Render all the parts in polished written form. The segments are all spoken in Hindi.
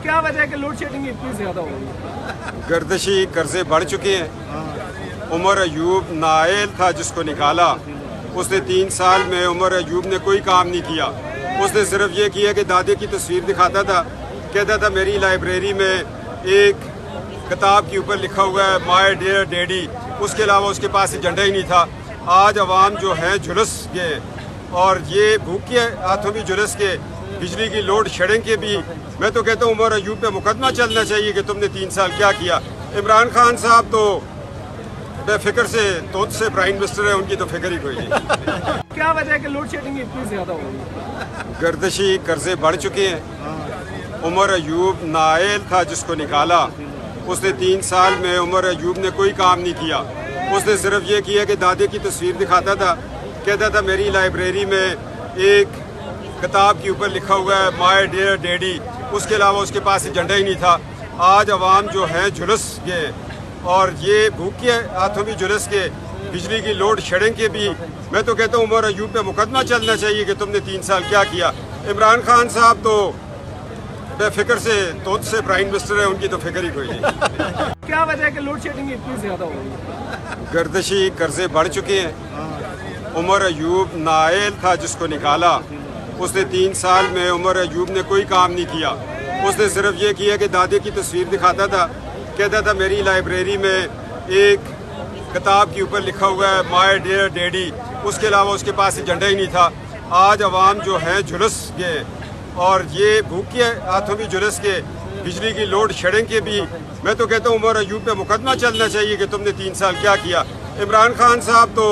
क्या वजह है कि लोड शेडिंग इतनी ज़्यादा हो रही है? गर्दिशी कर्जे बढ़ चुके हैं। उमर अयूब नायल था जिसको निकाला, उसने 3 साल में उमर अयूब ने कोई काम नहीं किया। उसने सिर्फ ये किया कि दादे की तस्वीर दिखाता था, कहता था मेरी लाइब्रेरी में एक किताब के ऊपर लिखा हुआ है माय डियर डैडी, उसके अलावा उसके पास एजेंडा ही नहीं था। आज अवाम जो है झुलस गए और ये भूखे हाथों भी झुलस के, बिजली की लोड शेडिंग के भी। मैं तो कहता हूँ उमर अयूब पे मुकदमा चलना चाहिए कि तुमने 3 साल क्या किया। इमरान खान साहब तो बेफिक्र से तोत से प्राइम मिनिस्टर है, उनकी तो फिक्र ही कोई नहीं। क्या वजह है कि लोड शेडिंग इतनी ज़्यादा हो रही है? गर्दिशी कर्जे बढ़ चुके हैं। उमर अयूब नायल था जिसको निकाला, उसने 3 साल में उमर अयूब ने कोई काम नहीं किया। उसने सिर्फ ये किया कि दादे की तस्वीर दिखाता था, कहता था मेरी लाइब्रेरी में एक किताब के ऊपर लिखा हुआ है माय डियर डैडी, उसके अलावा उसके पास एजेंडा ही नहीं था। आज अवाम जो है झुलस गए और ये भूखे हाथों भी झुलस के, बिजली की लोड शेडिंग के भी। मैं तो कहता हूँ उमर अयूब पे मुकदमा चलना चाहिए कि तुमने 3 साल क्या किया। इमरान खान साहब तो बेफिक्र से तोत से प्राइम मिनिस्टर है, उनकी तो फिक्र ही कोई नहीं। क्या वजह है कि लोड शेडिंग इतनी ज़्यादा हो रही है? गर्दिशी कर्जे बढ़ चुके हैं। उमर अयूब नायल था जिसको निकाला, उसने 3 साल में उमर अयूब ने कोई काम नहीं किया। उसने सिर्फ ये किया कि दादे की तस्वीर दिखाता था, कहता था मेरी लाइब्रेरी में एक किताब के ऊपर लिखा हुआ है माय डियर डैडी, उसके अलावा उसके पास एजेंडा ही नहीं था। आज अवाम जो है झुलस गए और ये भूखे हाथों भी झुलस के, बिजली की लोड शेडिंग के भी। मैं तो कहता हूँ उमर अयूब पे मुकदमा चलना चाहिए कि तुमने 3 साल क्या किया। इमरान खान साहब तो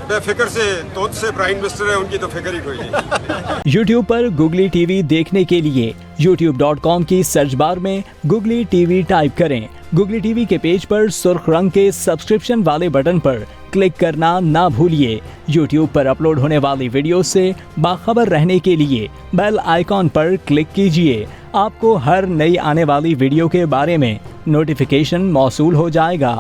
बेफिक्र से तोत से प्राइम मिनिस्टर है, उनकी तो फिक्र ही कोई नहीं। YouTube पर Googly TV देखने के लिए youtube.com की सर्च बार में Googly TV टाइप करें। Googly TV के पेज पर सुर्ख रंग के सब्सक्रिप्शन वाले बटन पर क्लिक करना ना भूलिए। YouTube पर अपलोड होने वाली वीडियो से बाखबर रहने के लिए बेल आइकॉन पर क्लिक कीजिए। आपको हर नई आने वाली वीडियो के बारे में नोटिफिकेशन मौसूल हो जाएगा।